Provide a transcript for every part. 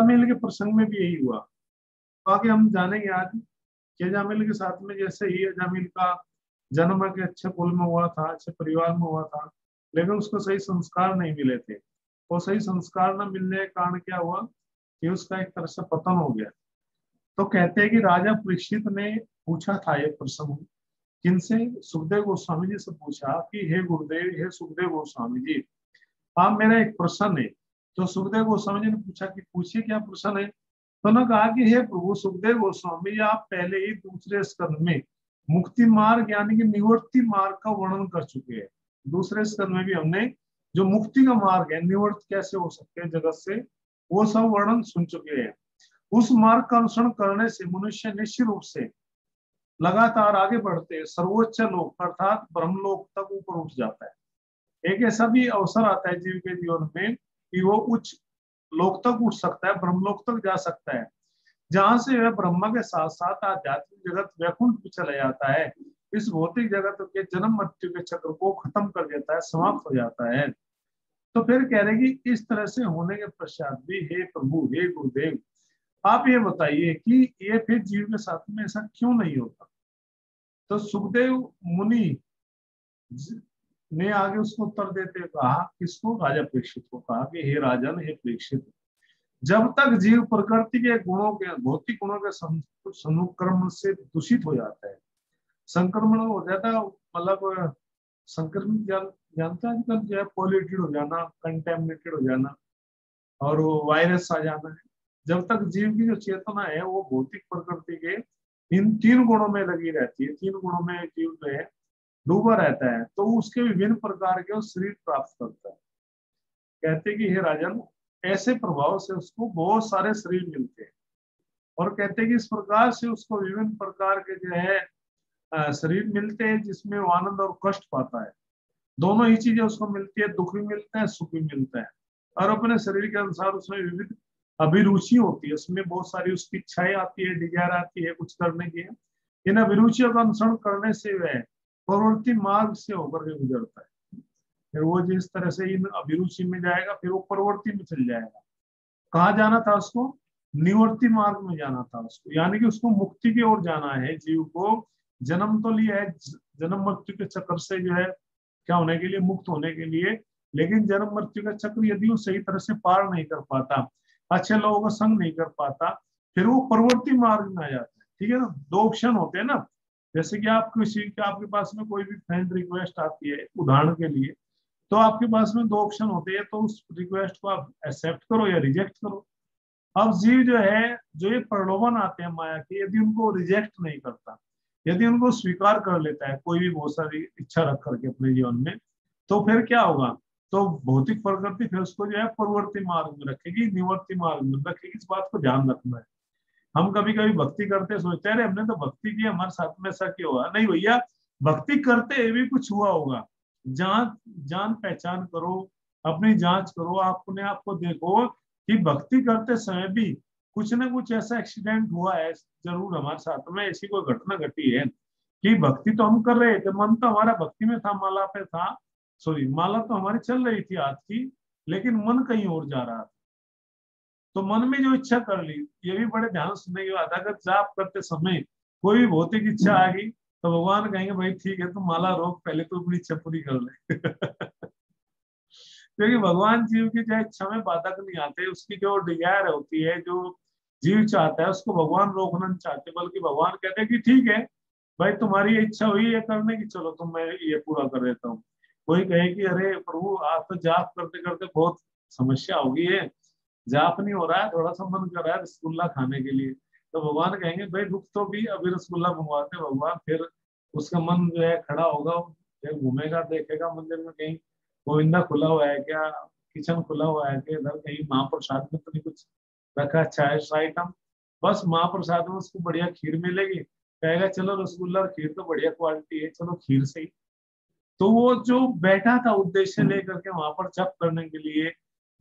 अजामिल के प्रसंग में भी यही हुआ। बाकी हम जानेंगे आज कि अजामिल के साथ में जैसे ही अजामिल का जन्म के अच्छे कुल में हुआ था, अच्छे परिवार में हुआ था, लेकिन उसको सही संस्कार नहीं मिले थे। और सही संस्कार न मिलने के कारण क्या हुआ कि उसका एक तरह से पतन हो गया। तो कहते हैं कि राजा परीक्षित ने पूछा था ये प्रसंग किनसे, सुखदेव गोस्वामी जी से पूछा कि हे गुरुदेव, हे सुखदेव गोस्वामी जी, आप मेरा एक प्रश्न है। तो सुखदेव गोस्वामी जी ने पूछा कि पूछिए क्या प्रश्न है। तो उन्होंने कहा कि हे प्रभु सुखदेव गोस्वामी जी, आप पहले ही दूसरे स्कंद में मुक्ति मार्ग यानी कि निवृत्ति मार्ग का वर्णन कर चुके हैं। दूसरे स्कंद में भी हमने जो मुक्ति का मार्ग है, निवृत्त कैसे हो सकते हैं जगत से, वो सब वर्णन सुन चुके हैं। उस मार्ग का अनुसरण करने से मनुष्य निश्चित रूप से लगातार आगे बढ़ते सर्वोच्च लोक अर्थात ब्रह्मलोक तक ऊपर उठ जाता है। एक ऐसा भी अवसर आता है जीव के जीवन में कि वो उच्च लोक तक उठ सकता है, ब्रह्मलोक तक जा सकता है, जहां से वह ब्रह्मा के साथ साथ आध्यात्मिक जगत वैकुंठ भी चला जाता है। इस भौतिक जगत के जन्म मृत्यु के चक्र को खत्म कर देता है, समाप्त हो जाता है। तो फिर कह रहे कि इस तरह से होने के पश्चात भी हे प्रभु, हे गुरुदेव, आप ये बताइए कि ये फिर जीव के साथ में ऐसा क्यों नहीं होता। तो सुखदेव मुनि ने आगे उसको उत्तर देते कहा, किसको, राजा परीक्षित को कहा कि हे राजन, हे परीक्षित, जब तक जीव प्रकृति के गुणों के, भौतिक गुणों के संक्रमण से दूषित हो जाता है, संक्रमण हो जाता है, मतलब संक्रमित जानता है आजकल जो है, पॉल्यूटेड हो जाना, कंटेमिनेटेड हो जाना और वो वायरस आ जाना है। जब तक जीव की जो चेतना है वो भौतिक प्रकृति के इन 3 गुणों में लगी रहती है, 3 गुणों में जीव जो है डूबा रहता है, तो उसके विभिन्न प्रकार के शरीर प्राप्त करता है। कहते कि हे राजन, ऐसे प्रभाव से उसको बहुत सारे शरीर मिलते हैं, और कहते कि इस प्रकार से उसको विभिन्न प्रकार के जो है शरीर मिलते हैं, जिसमें वो आनंद और कष्ट पाता है। दोनों ही चीजें उसको मिलती है, दुख भी मिलता है, सुख भी मिलता है। और अपने शरीर के अनुसार उसमें विविध अभिरुचि होती है, उसमें बहुत सारी उसकी इच्छाएं आती है, डिजायर आती है कुछ करने की। इन अभिरुचियों का अनुसरण करने से वह प्रवृत्ति मार्ग से होकर के गुजरता है। फिर वो जिस तरह से इन अभिरुचि में जाएगा, फिर वो प्रवृत्ति में चल जाएगा। कहाँ जाना था उसको, निवृत्ति मार्ग में जाना था उसको, यानी कि उसको मुक्ति की ओर जाना है। जीव को जन्म तो लिया है, जन्म मृत्यु के चक्कर से जो है क्या होने के लिए, मुक्त होने के लिए, लेकिन जन्म मृत्यु का चक्र यदि वो सही तरह से पार नहीं कर पाता, अच्छे लोगों का संग नहीं कर पाता, फिर वो प्रवृत्ति मार्ग में आ जाता है। ठीक है ना, 2 ऑप्शन होते हैं ना। जैसे कि आप किसी के, आपके पास में कोई भी फ्रेंड रिक्वेस्ट आती है उदाहरण के लिए, तो आपके पास में 2 ऑप्शन होते हैं, तो उस रिक्वेस्ट को आप एक्सेप्ट करो या रिजेक्ट करो। अब जीव जो है, जो ये प्रलोभन आते हैं माया के, यदि उनको रिजेक्ट नहीं करता, यदि उनको स्वीकार कर लेता है कोई भी बहुत सारी इच्छा रख करके अपने जीवन में, तो फिर क्या होगा, तो भौतिक प्रकृति फिर उसको जो है प्रवृत्ति मार्ग में रखेगी, निवृत्ति मार्ग में रखेगी। इस बात को ध्यान रखना है। हम कभी कभी भक्ति करते सोचते हैं अरे हमने तो भक्ति की, हमारे साथ में ऐसा क्यों हुआ। नहीं भैया, भक्ति करते हुए भी कुछ हुआ होगा। जान पहचान करो, अपनी जांच करो, अपने आप को देखो कि भक्ति करते समय भी कुछ ना कुछ ऐसा एक्सीडेंट हुआ है जरूर हमारे साथ में, ऐसी कोई घटना घटी है कि भक्ति तो हम कर रहे थे, मन तो हमारा भक्ति में था, माला पे था, सॉरी माला तो हमारी चल रही थी हाथ की, लेकिन मन कहीं और जा रहा था। तो मन में जो इच्छा कर ली, ये भी बड़े ध्यान सुनने की बात है। अगर जाप करते समय कोई भी भौतिक इच्छा आ गई, तो भगवान कहेंगे भाई ठीक है, तुम माला रोक, पहले तो अपनी इच्छा पूरी कर ले। क्योंकि भगवान जीव की जो इच्छा में बाधक नहीं आते, उसकी जो डिजायर होती है, जो जीव चाहता है, उसको भगवान रोकना नहीं चाहते, बल्कि भगवान कहते हैं कि ठीक है भाई, तुम्हारी इच्छा हुई है करने की, चलो तुम मैं ये पूरा कर देता हूँ। कोई कहे कि अरे प्रभु आज तो जाप करते करते बहुत समस्या हो गई है, जाप नहीं हो रहा है, थोड़ा सा मन कर रहा है रसगुल्ला खाने के लिए, तो भगवान कहेंगे भाई रुक तो भी, अभी रसगुल्ला मंगवाते भगवान। फिर उसका मन जो है खड़ा होगा, फिर घूमेगा, देखेगा मंदिर में कहीं गोविंदा खुला हुआ है क्या, किचन खुला हुआ है क्या, इधर कहीं महाप्रसाद में तो नहीं कुछ रखा, चाय आइटम, बस महाप्रसाद में उसको बढ़िया खीर मिलेगी, कहेगा चलो रसगुल्ला और खीर तो बढ़िया क्वालिटी है, चलो खीर से ही। तो वो जो बैठा था उद्देश्य लेकर के वहां पर जप करने के लिए,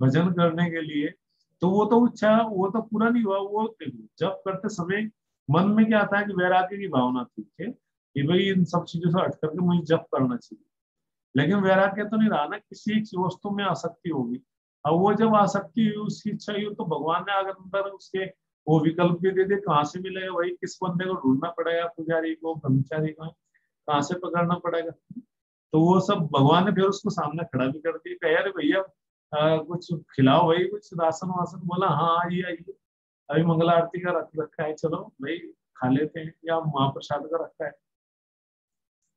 भजन करने के लिए, तो वो तो इच्छा वो तो पूरा नहीं हुआ। वो जप करते समय मन में क्या आता है कि वैराग्य की भावना थी कि भाई इन सब चीजों से हट करके मुझे जप करना चाहिए, लेकिन वैराग्य तो नहीं रहा ना, किसी एक वस्तु में आसक्ति होगी। अब वो जब आसक्ति हुई, उसकी इच्छा हुई, तो भगवान ने अगर अंदर उसके वो विकल्प भी दे दिए, कहाँ से मिलेगा भाई, किस बंदे को ढूंढना पड़ेगा, पुजारी को, ब्रह्मचारी को, कहाँ से पकड़ना पड़ेगा। तो वो सब भगवान ने फिर उसको सामने खड़ा भी कर दिया, कह यार भैया कुछ खिलाओ भाई, कुछ राशन वासन। बोला हाँ आइए आइए, अभी मंगला आरती का रख रखा है, चलो भाई खा लेते हैं, या महाप्रसाद का रखा है।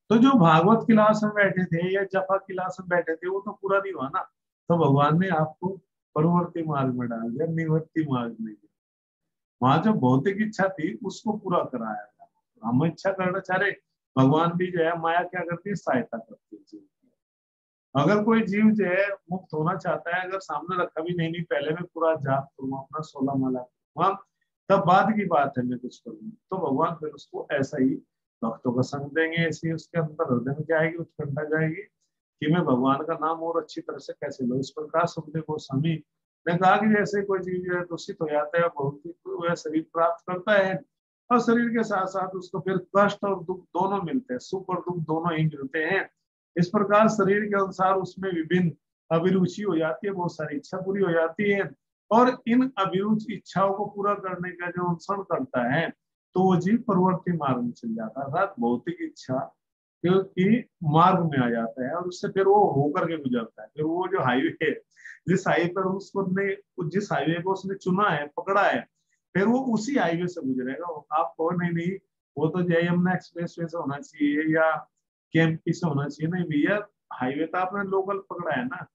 तो जो भागवत क्लास में बैठे थे या जपा क्लास में बैठे थे, वो तो पूरा नहीं हुआ ना। तो भगवान ने आपको परवर्ती मार्ग में डाल दिया, निवर्ती मार्ग में दिया। वहां जो भौतिक इच्छा थी उसको पूरा कराया गया। हम इच्छा करना चाह रहे, भगवान भी जो है माया क्या करती है, सहायता करती है जीव की। अगर कोई जीव जो है मुक्त होना चाहता है, अगर सामने रखा भी नहीं, नहीं पहले मैं पूरा जाप करूँ अपना 16 माला करूँ, तब बाद की बात है मैं कुछ करूँ, तो भगवान फिर उसको ऐसा ही भक्तों का संग देंगे, ऐसे ही उसके अंदर हृदय में जाएगी, उत्कंठा जाएगी कि मैं भगवान का नाम और अच्छी तरह से कैसे लूं। इस प्रकार सुखदेव गोस्वामी ने कहा कि जैसे कोई जीव जो है दूषित हो जाता है, बहुत ही वह शरीर प्राप्त करता है, और शरीर के साथ साथ उसको फिर कष्ट और दुख दोनों मिलते हैं, सुख और दुख दोनों ही मिलते हैं। इस प्रकार शरीर के अनुसार उसमें विभिन्न अभिरुचि हो जाती है, बहुत सारी इच्छा पूरी हो जाती है, और इन अभिरुचि इच्छाओं को पूरा करने का जो अनुसरण करता है, तो वो जीव परवर्ती मार्ग में चल जाता है, अर्थात भौतिक इच्छा क्योंकि मार्ग में आ जाता है, और उससे फिर वो होकर के गुजरता है। फिर वो जो हाईवे है, जिस हाईवे पर उसको ने जिस हाईवे को उसने चुना है, पकड़ा है, फिर वो उसी हाईवे से गुजरेगा। आप कहो नहीं नहीं वो तो जय यमुना एक्सप्रेस वे से होना चाहिए या केएमपी से होना चाहिए, नहीं भैया, हाईवे तो आपने लोकल पकड़ा है ना।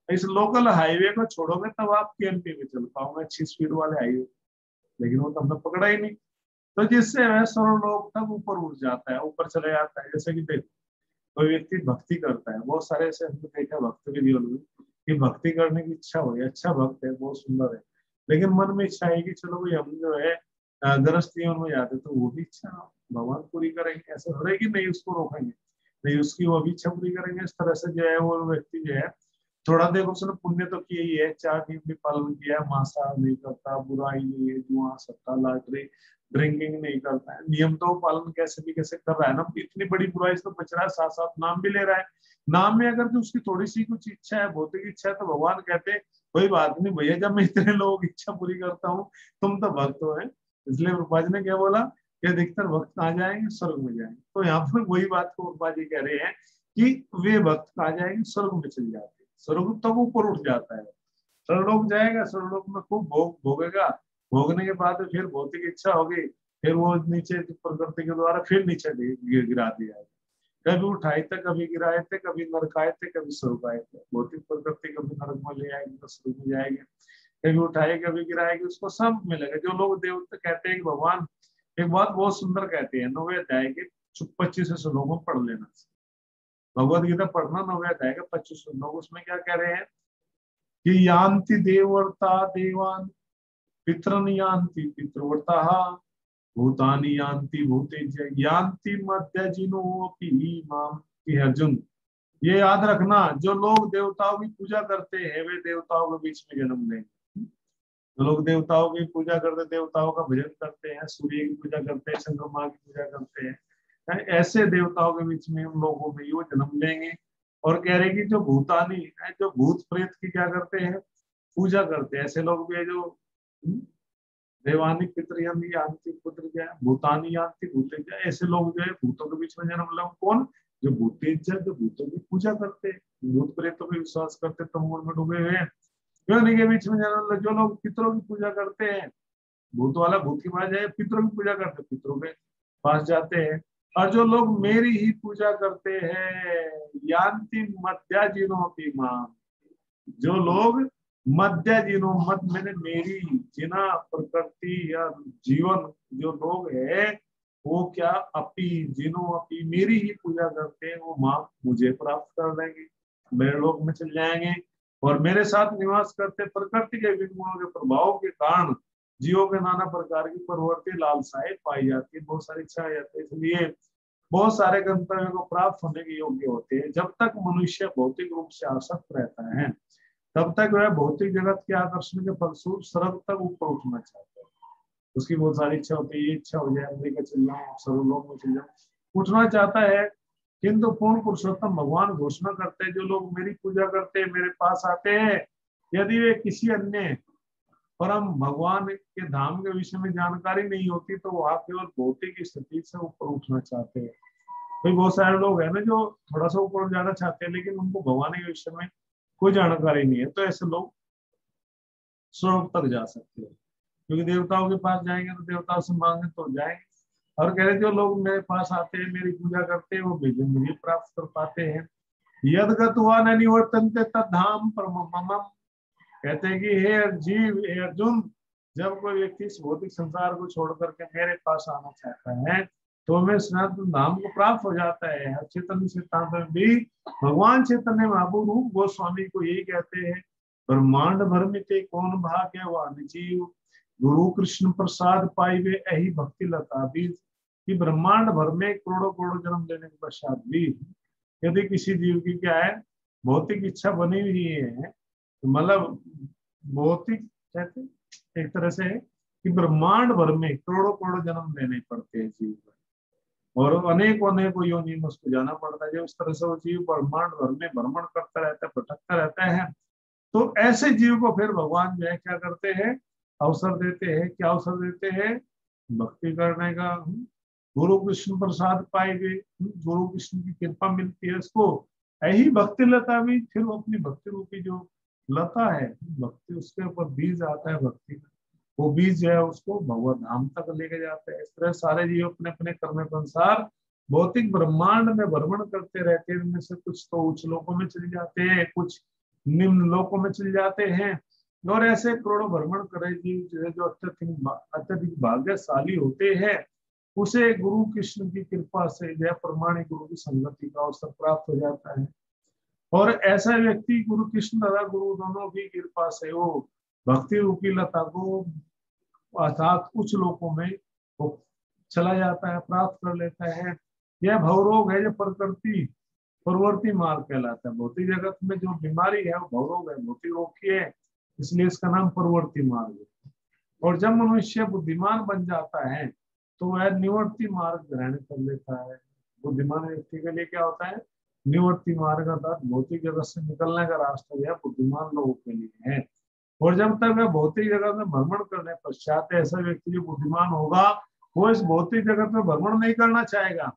इस लोकल हाईवे को छोड़ोगे तब आप केएमपी में चल पाओगे, अच्छी स्पीड वाले हाईवे, लेकिन वो तो हमने पकड़ा ही नहीं। तो जिससे वह सर्वलोक तक ऊपर उठ जाता है, ऊपर चले जाता है। जैसे कि देखो कोई व्यक्ति भक्ति करता है, बहुत सारे ऐसे हमने देखा भक्त के जीवन में कि भक्ति करने की इच्छा हो, अच्छा भक्त है, बहुत सुंदर है, लेकिन मन में इच्छा है कि चलो भाई हम जो है गृहस्थ जीवन में जाते, तो वो भी इच्छा भगवान पूरी करेंगे, ऐसा हो रहा है कि नहीं उसको रोकेंगे, नहीं उसकी वो भी इच्छा पूरी करेंगे। इस तरह से जो है वो व्यक्ति जो है थोड़ा देखो उसने पुण्य तो किया ही है, 4 नियम भी पालन किया है, मांसाहार नहीं करता, बुराई नहीं है, जुआ सट्टा लॉटरी ड्रिंकिंग नहीं करता है, नियम तो पालन कैसे भी कैसे कर रहा है ना, इतनी बड़ी बुराई से तो बच रहा है, साथ साथ नाम भी ले रहा है। नाम में अगर जो उसकी थोड़ी सी कुछ इच्छा है, भौतिक इच्छा है, तो भगवान कहते हैं कोई बात नहीं भैया, जब मैं इतने लोगों की इच्छा पूरी करता हूँ, तुम तो भक्त हो है। इसलिए प्रभुपा जी ने क्या बोला कि अधिकतर भक्त कहाँ जाएंगे, स्वर्ग में जाएंगे। तो यहाँ पर वही बात को प्रभुपा जी कह रहे हैं कि वे भक्त कहाँ जाएंगे, स्वर्ग में चले जाते हैं। स्वर्ग तक ऊपर उठ जाता है, स्वर्गलोक जाएगा, स्वर्गलोक में खूब भोग भोगेगा, भोगने के बाद फिर भौतिक इच्छा होगी, फिर वो नीचे प्रकृति के द्वारा फिर नीचे गिरा दिया है। कभी उठाए थे, कभी गिराए थे, कभी नरकाए थे, कभी स्वर्ग आए थे। भौतिक प्रकृति कभी नरक में ले आएगी, तो स्वर्ग में जाएगी, कभी उठाए कभी गिराएगी, उसको सब मिलेगा। जो लोग देवता कहते हैं कि भगवान, एक बात बहुत सुंदर कहते हैं 9वें अध्याय के 25 श्लोकों में पढ़ लेना, भगवद गीता पढ़ना 9वें अध्याय के 25 श्लोक, उसमें क्या कह रहे हैं कि यान्ति देवर्ता देवान, पितरन यान्ति पितृवर्ता, भूतानि यान्ति भूतेज्य, यान्ति मध्यजिनोऽपि माम। कि अर्जुन ये याद रखना, जो लोग देवताओं की पूजा करते हैं वे देवताओं के बीच में जन्म लेंगे। जो लोग देवताओं की पूजा करते, देवताओं का भजन करते हैं, सूर्य की पूजा करते हैं, चंद्रमा की पूजा करते हैं, ऐसे देवताओं के बीच में उन लोगों में वो जन्म लेंगे। और कह रहे कि जो भूतानी है, जो भूत प्रेत की क्या करते हैं, पूजा करते हैं, ऐसे लोग भी है जो देवानी पितृयंती यान्ति पुत्र क्या है, भूतानी यान्ति भूतेज्य, ऐसे लोग जो है भूतों के बीच में जन्म लेंगे। कौन, जो भूतेज्य, जो भूतों की पूजा करते हैं, भूत प्रेतों पे विश्वास करते, तमोगुण में डूबे हुए हैं, योनि के बीच में जन्म ले। जो लोग पितरों की पूजा करते हैं, भूत वाला भूत की पास जाए, पितरों की पूजा करते पितरों के पास जाते हैं। और जो लोग मेरी ही पूजा करते हैं, यान्ति मध्याजिनोऽपि माम, जो लोग मध्य जिनो, मत मैंने मेरी, जिना प्रकृति या जीवन जो लोग है, वो क्या अपी जिनो अपी मेरी ही पूजा करते हैं, वो मां मुझे प्राप्त कर लेंगे, मेरे लोक में चल जाएंगे। और मेरे साथ निवास करते प्रकृति के विभिन्न गुणों के प्रभाव के कारण जीवों के नाना प्रकार की प्रवृत्ति लालसाएं पाई जाती है, बहुत सारी इच्छा आ जाती है। इसलिए बहुत सारे गंतव्य को प्राप्त होने के योग्य होते हैं। जब तक मनुष्य भौतिक रूप से आसक्त रहता है, तब तक वह भौतिक जगत के आकर्षण के फलस्वरूप सर्व तक ऊपर उठना चाहता है। उसकी बहुत सारी इच्छा होती है, ये इच्छा हो जाए अमेरिका चल जाऊं, सर्वलोक में चल जाऊं, उठना चाहता है। किंतु पूर्ण पुरुषोत्तम भगवान घोषणा करते हैं, जो लोग मेरी पूजा करते हैं, मेरे पास आते हैं, यदि वे किसी अन्य परम भगवान के धाम के विषय में जानकारी नहीं होती तो वह केवल भौतिक स्थिति से ऊपर उठना चाहते हैं। भाई बहुत सारे लोग हैं ना जो थोड़ा सा ऊपर जाना चाहते हैं लेकिन उनको भगवान के विषय में कोई जानकारी नहीं है, तो ऐसे लोग स्वर्ग तक जा सकते हैं, क्योंकि देवताओं के पास जाएंगे तो देवताओं से मांगे तो जाएंगे। और कह रहे जो लोग मेरे पास आते हैं, मेरी पूजा करते हैं, वो मुझे मुझे प्राप्त कर पाते हैं। यद गत्वा न निवर्तन्ते तद्धाम परमम्। कहते हैं कि हे जीव, हे अर्जुन, जब कोई व्यक्ति इस भौतिक संसार को छोड़ करके मेरे पास आना चाहता है तो मैं सनातन धाम को प्राप्त हो जाता है। चैतन्य सिद्धांत में भी भगवान चैतन्य महाप्रभु गोस्वामी को यही कहते हैं, ब्रह्मांड भर में ते कौन भाग्यवान जीव, गुरु कृष्ण प्रसाद पाइबे यही भक्ति लता बीज। कि ब्रह्मांड भर में करोड़ों करोड़ों जन्म लेने के पश्चात भी यदि किसी जीव की क्या है भौतिक इच्छा बनी हुई है, मतलब भौतिक कहते एक तरह से कि ब्रह्मांड भर में करोड़ों करोड़ों जन्म लेने पड़ते हैं जीव को, और अनेकों अनेकों योनि में उसको जाना पड़ता है। जो इस तरह से वो जीव ब्रह्मांड भर में भ्रमण करता रहता है, भटकता रहता है, तो ऐसे जीव को फिर भगवान जो है क्या करते हैं, अवसर देते हैं। क्या अवसर देते हैं? भक्ति करने का। गुरु कृष्ण प्रसाद पाएंगे, गुरु कृष्ण की कृपा मिलती है उसको, यही भक्ति लता भी, फिर वो अपनी भक्ति रूपी जो लता है, भक्ति उसके ऊपर बीज आता है भक्ति का, वो बीज जो है उसको भगवत धाम तक लेके जाते हैं। इस तरह सारे जीव अपने अपने कर्म के अनुसार भौतिक ब्रह्मांड में भ्रमण करते रहते हैं। इनमें से कुछ तो उच्च लोकों में चले जाते हैं, कुछ निम्न लोकों में चले जाते हैं, और ऐसे करोड़ों भ्रमण करे जीव जो अत्यधिक भाग्यशाली होते हैं, उसे गुरु कृष्ण की कृपा से यह प्रमाणिक गुरु की संगति का अवसर प्राप्त हो जाता है। और ऐसा व्यक्ति गुरु कृष्ण तथा गुरु दोनों की कृपा से वो भक्ति रूपी लता को अर्थात उच्च लोकों में वो चला जाता है, प्राप्त कर लेता है। यह भवरोग है जो प्रकृति प्रवृत्ति मार्ग कहलाता है। भौतिक जगत में जो बीमारी है वो भवरोग है, भौतिक रोग की है, इसलिए इसका नाम प्रवृत्ति मार्ग है। और जब मनुष्य बुद्धिमान बन जाता है तो वह निवर्ती मार्ग ग्रहण कर लेता है। बुद्धिमान व्यक्ति के लिए क्या होता है? निवर्ती मार्ग, अर्थात भौतिक जगत से निकलने का रास्ता यह बुद्धिमान लोगों के लिए है। और जब तक वह भौतिक जगत में भ्रमण करने पश्चात ऐसा व्यक्ति जो बुद्धिमान होगा वो इस भौतिक जगत में भ्रमण नहीं करना चाहेगा,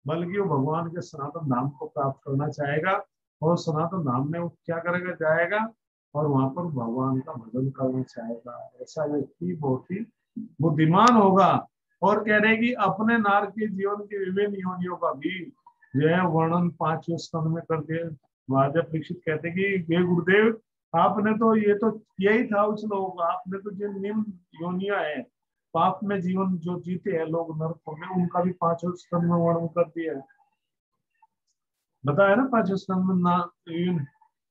बल्कि वो भगवान के सनातन धाम को प्राप्त करना चाहेगा। और सनातन धाम में वो क्या करेगा? जाएगा और वहां पर भगवान का भजन करना चाहेगा। ऐसा व्यक्ति बहुत ही बुद्धिमान होगा। और कह रहे कि अपने नारकीय जीवन की विभिन्न योनियों का भी जो है वर्णन 5वें स्कंद में करके महाराजा परीक्षित कहते कि हे गुरुदेव, आपने तो ये तो यही था उस लोगों का, आपने तो जिन निम्न योनिया है पाप में जीवन जो जीते हैं लोग नरकों में, उनका भी 5वें स्कंद में वर्णन कर दिया है। बताया ना 5वें स्कंद में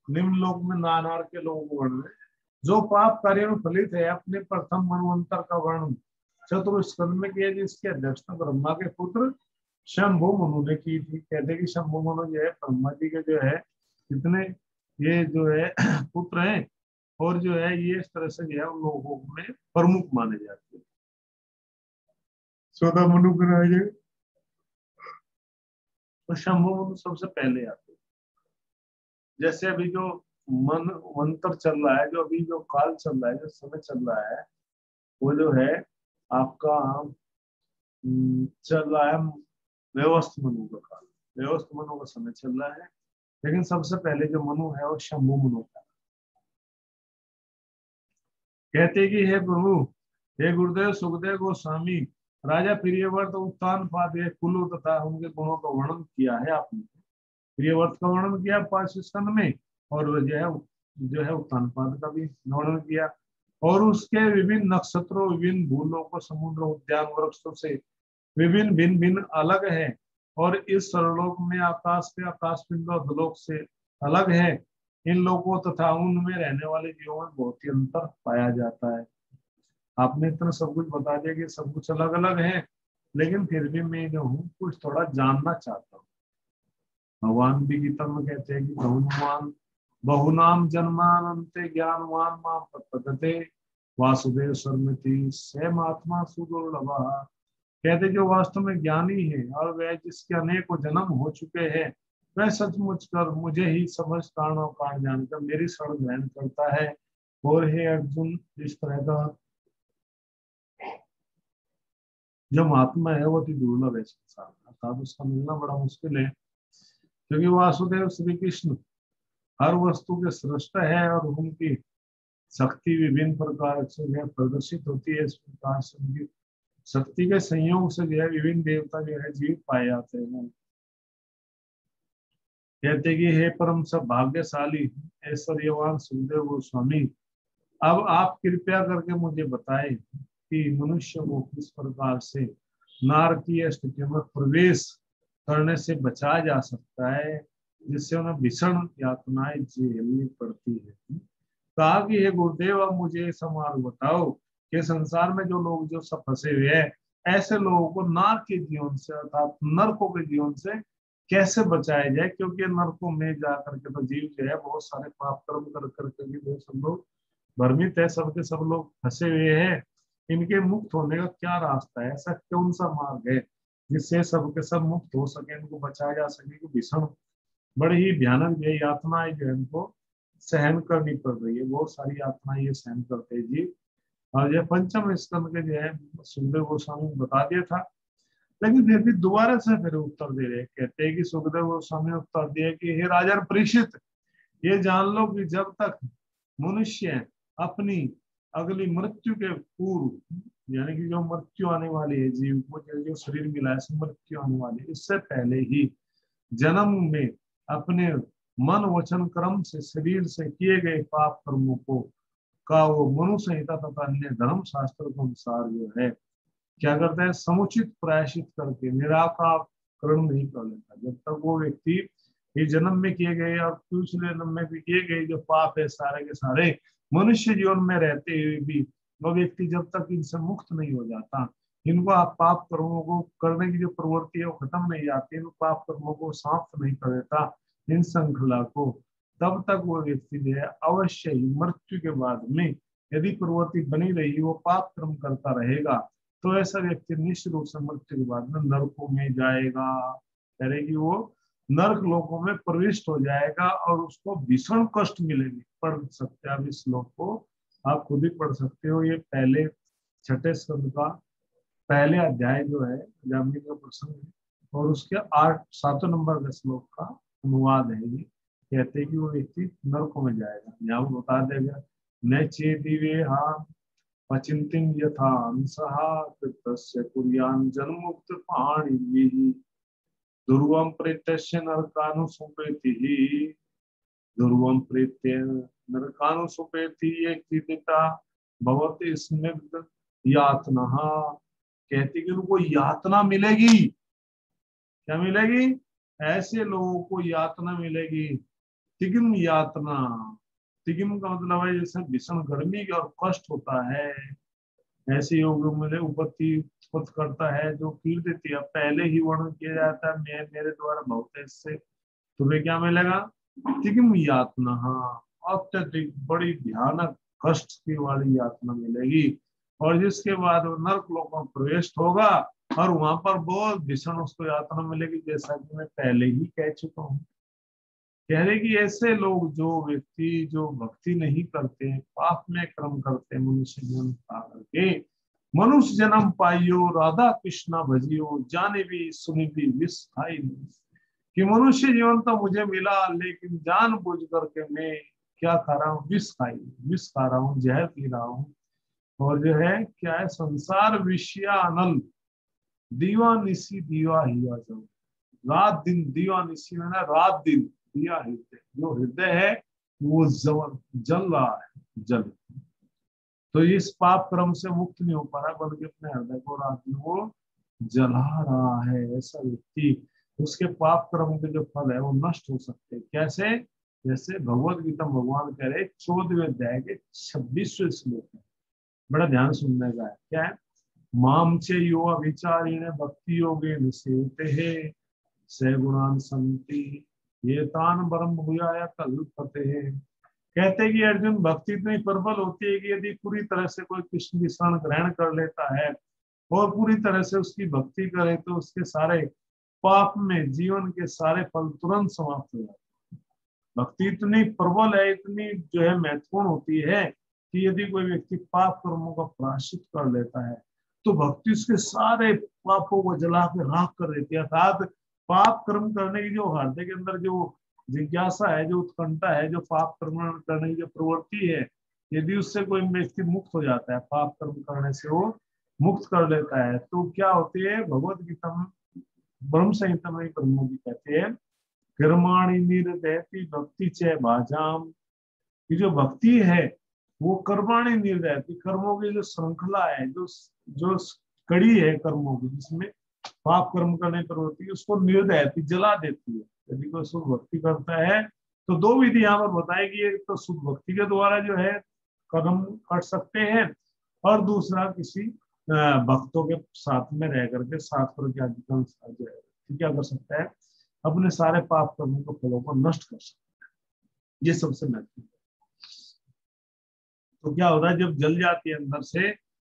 निम्न लोक में नानार के लोगों को वर्णन है। जो पाप कार्य में फलित है अपने प्रथम मनवंतर का वर्णन चतुर्थ स्कंद में किया, जिसकी अध्यक्षता ब्रह्मा के पुत्र शंभु मनु ने की थी। कहते कि शंभु मनु जो है ब्रह्मा जी के जो है इतने ये जो है पुत्र हैं, और जो है ये इस तरह से जो है उन लोगों में प्रमुख माने जाते हैं। 14 मनु बनाए गए तो शंभु मनु सबसे पहले आते हैं। जैसे अभी जो मंत्र चल रहा है, जो अभी जो काल चल रहा है, जो समय चल रहा है, वो जो है आपका चल रहा है व्यवस्थ मनु का काल, व्यवस्थ मनु का समय चल रहा है। लेकिन सबसे पहले जो मनु है वो शंभु मनु का। कहते कि हे प्रभु, हे गुरुदेव सुखदेव गोस्वामी, राजा प्रियव्रत उत्तान पाद कुलु तथा उनके गुणों का वर्णन किया है आपने। प्रियव्रत का वर्णन किया 5वें स्कंद में, और जो है उत्तान पाद का भी वर्णन किया। और उसके विभिन्न नक्षत्रों, विभिन्न भूलों को, समुद्र, उद्यान, वृक्षों से विभिन्न भिन्न भिन्न अलग है। और इस सरलोक में आकाश के आकाश पिंड और धलोक से अलग है। इन लोगों तथा उनमें रहने वाले जीवों में बहुत ही अंतर पाया जाता है। आपने इतना सब कुछ बता दिया कि सब कुछ अलग अलग है, लेकिन फिर भी मैं जो हूँ कुछ थोड़ा जानना चाहता हूँ। भगवान भी गीता में कहते हैं कि बहुनाम जन्मानंते ज्ञानवान माम प्रपद्यते वासुदेव सर्वमिति सेमात्मा सुदुर्लभ। कहते जो वास्तव में ज्ञानी है और वह जिसके अनेकों जन्म हो चुके हैं, वह सचमुच कर मुझे ही समझ कारण और कारण जानकर मेरी शरण ग्रहण करता है। और हे अर्जुन, इस तरह का जो महात्मा है वो अति दुर्लभ है संसार में, अर्थात उसका मिलना बड़ा मुश्किल है। क्योंकि वासुदेव श्री कृष्ण हर वस्तु के सृष्टा है और उनकी शक्ति विभिन्न प्रकार से जो है प्रदर्शित होती है। इस प्रकार से उनकी शक्ति के संयोग से जो है विभिन्न देवता जो है जीव पाए जाते हैं। कहते कि हे परम सब भाग्यशाली ऐश्वर्यवान सुखदेव गोस्वामी, अब आप कृपया करके मुझे बताएं कि मनुष्य को किस प्रकार से नारकीय स्थिति में प्रवेश करने से बचाया जा सकता है, जिससे उन्हें भीषण यातनाएं झेलनी पड़ती है। कहा कि हे गुरुदेव, अब मुझे समारोह बताओ कि संसार में जो लोग जो सब फंसे हुए हैं, ऐसे लोगों को नार के जीवन से अर्थात नरकों के जीवन से कैसे बचाया जाए। क्योंकि नरकों में जाकर के तो जीव जो है बहुत सारे पाप कर्म कर करके भी जो सब लोग भ्रमित है, सबके सब लोग फंसे हुए हैं। इनके मुक्त होने का क्या रास्ता है, ऐसा कौन सा मार्ग है जिससे सबके सब मुक्त हो सके, इनको बचाया जा सके। कि भीषण बड़ी ही भयानक जो यातनाएं जो है इनको सहन करनी पड़ रही है, बहुत सारी यातनाएं ये सहन करते हैं जी। और ये पंचम स्कंद के जो है सुखदेव गोस्वामी ने बता दिया था, लेकिन फिर भी दोबारा से फिर उत्तर दे रहे, कहते हैं कि सुखदेव गोस्वामी ने उत्तर दिया कि हे राजन परीक्षित, ये जान लो कि जब तक मनुष्य अपनी अगली मृत्यु के पूर्व, यानी कि जो मृत्यु आने वाली है जीव को, जो शरीर मिला है मृत्यु आने वाली है, इससे पहले ही जन्म में अपने मन वचन कर्म से शरीर से किए गए पाप कर्मों को का वो मनु संहिता तथा अन्य धर्म शास्त्र के अनुसार जो है क्या करता है, समुचित प्रायश्चित करके निराकरण नहीं कर लेता। जब तक वो व्यक्ति इस जन्म में किए गए और पिछले जन्म में भी किए गए जो पाप है सारे के सारे मनुष्य जीवन में रहते हुए भी वो व्यक्ति जब तक इनसे मुक्त नहीं हो जाता, इनको आप पाप कर्मों को करने की जो प्रवृत्ति है वो खत्म नहीं जाती, इन पाप कर्मों को समाप्त नहीं कर देता इन श्रृंखला को, तब तक वो व्यक्ति जो है अवश्य ही मृत्यु के बाद में यदि प्रवृत्ति बनी रही वो पाप कर्म करता रहेगा, तो ऐसा व्यक्ति निश्चित रूप से मृत्यु के बाद में नरकों में जाएगा। कह रहे कि वो नरक लोकों में प्रविष्ट हो जाएगा और उसको भीषण कष्ट मिलेंगे। पढ़ सकते हैं आप इस श्लोक को, आप खुद ही पढ़ सकते हो। ये पहले छठे स्कंद का पहले अध्याय जो है जामिनी का प्रसंग है और उसके 7 नंबर के श्लोक का अनुवाद है। ये कहते हैं कि वो व्यक्ति नरकों में जाएगा। यहाँ बता देगा न चेदिवे हा पचिंतिं यथा अंसः कृतस्य कुर्यान् जन्मुक्त पाणिभिः ध्रुवं प्रेत्यस्य नरकानुसुपेतिः ध्रुवं प्रेत्य नरकानुसुपेतिः एकविदिता भवति स्निग्ध यातनः। कहती कि उनको यातना मिलेगी। क्या मिलेगी? ऐसे लोगों को यातना मिलेगी, तिगिम यातना। तिगिम का मतलब है जैसे भीषण गर्मी और कष्ट होता है, ऐसे योग में उपत्ति उत्पत्ति करता है जो कीट देती है। पहले ही वर्णन किया जाता है मैं मेरे द्वारा बहुत है, इससे तुम्हें क्या मिलेगा? तिगिम यातना, अत्यधिक बड़ी भयानक कष्ट की वाली यातना मिलेगी। और जिसके बाद वो नरक लोक में प्रवेश होगा और वहां पर बहुत भीषण उसको यातना मिलेगी, जैसा कि मैं पहले ही कह चुका हूँ। कह रहे कि ऐसे लोग जो व्यक्ति जो भक्ति नहीं करते, पाप में कर्म करते, मनुष्य जीवन पा करके मनुष्य जन्म पाइयो राधा कृष्णा भजियो जाने भी सुनी भी विष खाई नहीं। कि मनुष्य जीवन तो मुझे मिला लेकिन जान बुझ करके मैं क्या खा रहा हूँ? विष खा रहा हूँ, जहर पी रहा हूँ। और जो है क्या है, संसार विषयानल दीवा निशी दीवा हिया जाओ। रात दिन दीवा निशी में ना, रात दिन दिया हृदय, जो हृदय है वो जल रहा है, जल। तो इस पाप क्रम से मुक्त नहीं हो पा रहा, बल्कि अपने हृदय को रात में वो जला रहा है। ऐसा व्यक्ति, उसके पाप कर्म के जो फल है वो नष्ट हो सकते हैं। कैसे? जैसे भगवत गीता भगवान कह रहे 14वें अध्याय के 26वें श्लोक है, बड़ा ध्यान सुनने का है। क्या है? माम चे युवा विचारीण भक्ति योगे निसेवते सगुणान संति ये तान परम भूया कल्पते है। कहते हैं कि अर्जुन भक्ति इतनी प्रबल होती है कि यदि पूरी तरह से कोई कृष्ण की शरण ग्रहण कर लेता है और पूरी तरह से उसकी भक्ति करे तो उसके सारे पाप में जीवन के सारे फल तुरंत समाप्त हो जाते हैं। भक्ति इतनी प्रबल है, इतनी जो है महत्वपूर्ण होती है कि यदि कोई व्यक्ति पाप कर्मों का प्रायश्चित कर लेता है तो भक्ति उसके सारे पापों को जला के राख कर देती है। अर्थात पाप कर्म करने की जो हृदय के अंदर जो जिज्ञासा है, जो उत्कंठा है, जो पाप कर्म करने की जो प्रवृत्ति है, यदि उससे कोई व्यक्ति मुक्त हो जाता है, पाप कर्म करने से वो मुक्त कर लेता है, तो क्या होती है, भगवत गीता में ब्रह्म संहिता में ब्रह्म जी कहते हैं कर्माणि निर्दयति भक्ति च भाजाम। ये जो भक्ति है वो कर्माणि निर्दयति, कर्मों की जो श्रृंखला है, जो जो कड़ी है कर्मों की, जिसमें पाप कर्म करने प्रवृत्ति, उसको निर्दयति जला देती है। यदि कोई शुद्ध भक्ति करता है तो दो विधि यहाँ पर बताएगी, एक तो शुद्ध भक्ति के द्वारा जो है कर्म कर सकते हैं, और दूसरा किसी भक्तों के साथ में रह करके साथ करके अधिकांश जो है क्या कर सकता है, अपने सारे पाप कर्मों के फलों को नष्ट कर सकता है। ये सबसे महत्वपूर्ण। तो क्या होता है, जब जल जाती है अंदर से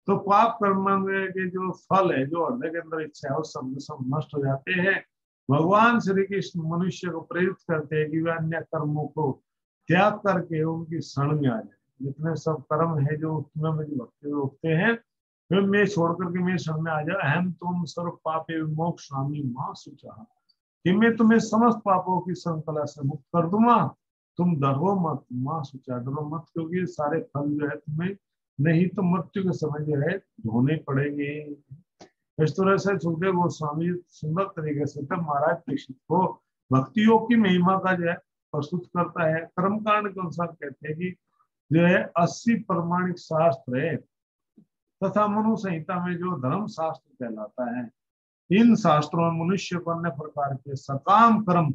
तो पाप कर्म के जो फल है, जो हृदय के अंदर इच्छा है, वो सब नष्ट हो जाते हैं। भगवान श्री कृष्ण मनुष्य को प्रेरित करते हैं कि वे अन्य कर्मों को त्याग करके उनकी शरण में आ जाए। जितने सब कर्म है जो तुम्हें मेरी भक्ति में रोकते हैं, वे मैं छोड़ करके मेरे शरण में आ जाए। अहम तुम सर्व पापे विमोक्षामि मां शुचः, कि मैं तुम्हें समस्त पापों की श्रृंखला से मुक्त कर दूंगा, तुम डरो मत, मां शुचः, डरो मत, क्योंकि सारे फल जो है तुम्हें नहीं तो मृत्यु के समय जो है ढोने पड़ेंगे। इस तरह से सुखदेव गोस्वामी सुंदर तरीके से तब महाराज कृष्ण को भक्ति योग की महिमा का जो है प्रस्तुत करता है। कर्म कांड के अनुसार कहते हैं कि जो है 80 प्रमाणिक शास्त्र है तथा मनु संहिता में जो धर्म शास्त्र कहलाता है, इन शास्त्रों में मनुष्य को अन्य प्रकार के सकाम कर्म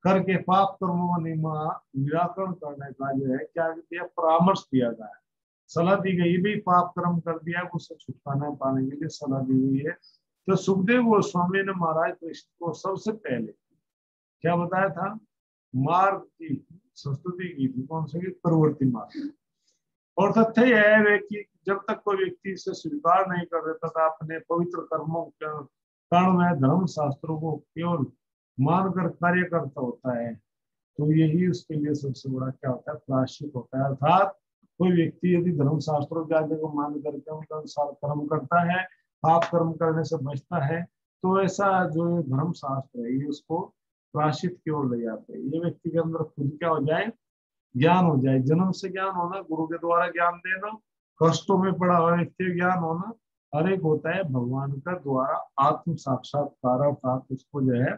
करके पाप कर्मों का निराकरण करने का जो है क्या दिया, परामर्श दिया गया है, सलाह दी गई। भी पाप कर्म कर दिया उससे छुटकारा पाने के लिए सलाह दी गई है। तो सुखदेव गोस्वामी ने महाराज कृष्ण को सबसे पहले क्या बताया था, मार्ग की संस्तुति की थी। कौन सी? प्रवृत्ति मार्ग। और तथ्य यह है कि जब तक कोई व्यक्ति इसे स्वीकार नहीं कर देता था, अपने पवित्र कर्मों के कारण वह धर्म शास्त्रों को केवल मानकर कार्य करता होता है, तो यही उसके लिए सबसे बड़ा क्या होता है, प्रायश्चित होता है। अर्थात कोई व्यक्ति यदि धर्म शास्त्रों के आगे को मान करके उनके अनुसार कर्म करता है, पाप कर्म करने से बचता है, तो ऐसा जो धर्म शास्त्र है ये उसको प्रायश्चित की ओर ले जाते हैं। ये व्यक्ति के अंदर खुद क्या हो जाए, ज्ञान हो जाए। जन्म से ज्ञान होना, गुरु के द्वारा ज्ञान देना, कष्टों में पड़ा हुआ व्यक्ति ज्ञान होना, और एक होता है भगवान का द्वारा आत्म साक्षात्कार, अर्थात उसको जो है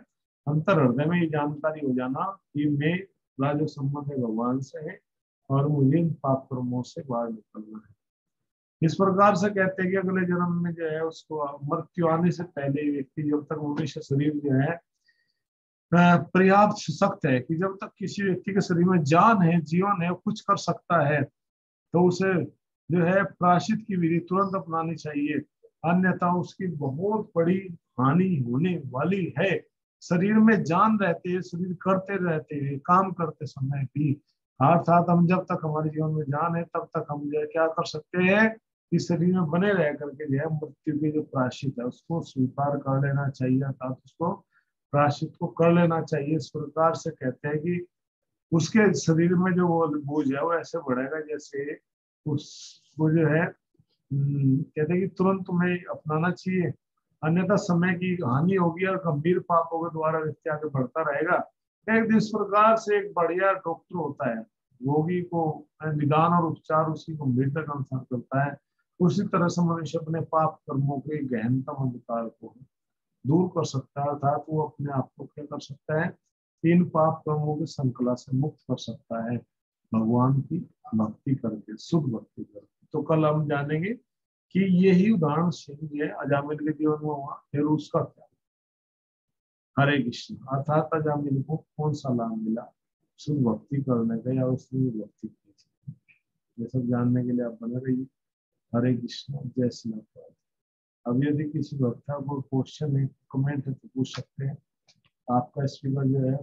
अंतर हृदय में ये जानकारी हो जाना कि मेरा जो संबंध है भगवान से है और मुझे इन पाप कर्मों से बाहर निकलना है। इस प्रकार से कहते हैं कि अगले जन्म में जो है उसको मृत्यु आने से पहले व्यक्ति जब तक मनुष्य शरीर जो है पर्याप्त सशक्त है कि जब तक किसी व्यक्ति के शरीर में जान है, जीवन है, कुछ कर सकता है, तो उसे जो है प्रायश्चित की विधि तुरंत अपनानी चाहिए, अन्यथा उसकी बहुत बड़ी हानि होने वाली है। शरीर में जान रहते हैं, शरीर करते रहते हैं, काम करते समय भी, अर्थात हम जब तक हमारे जीवन में जान है तब तक हम जो है क्या कर सकते हैं कि शरीर में बने रह करके जो है मृत्यु की जो प्रायश्चित है उसको स्वीकार कर लेना चाहिए, अर्थात उसको प्रायश्चित को कर लेना चाहिए। इस प्रकार से कहते हैं कि उसके शरीर में जो वो बोझ है वो ऐसे बढ़ेगा जैसे उसको जो है कहते हैं कि तुरंत तुम्हें अपनाना चाहिए, अन्यथा समय की हानि होगी और गंभीर पापों के द्वारा व्यक्ति आगे बढ़ता रहेगा। एक इस प्रकार से एक बढ़िया डॉक्टर होता है, रोगी को निदान और उपचार उसकी गंभीरता के अनुसार करता है, उसी तरह से मनुष्य अपने पाप कर्मों के गहनतम अधिकार को दूर कर सकता है, अर्थात वो अपने आप को क्या कर सकता है, तीन पाप कर्मों की श्रृंखला से मुक्त कर सकता है भगवान की भक्ति करके, शुद्ध भक्ति करके। तो कल हम जानेंगे कि यही उदाहरण सिंह है अजामिल के जीवन में हुआ, फिर उसका क्या। हरे कृष्ण। अर्थात अजामिल को कौन सा लाभ मिला शुद्ध भक्ति करने का, या उसने भक्ति की, ये सब जानने के लिए आप बने रहिए। हरे कृष्ण, जय श्री राम। अब यदि किसी वक्ता को क्वेश्चन है, कमेंट है तो पूछ सकते हैं। आपका स्पीकर जो है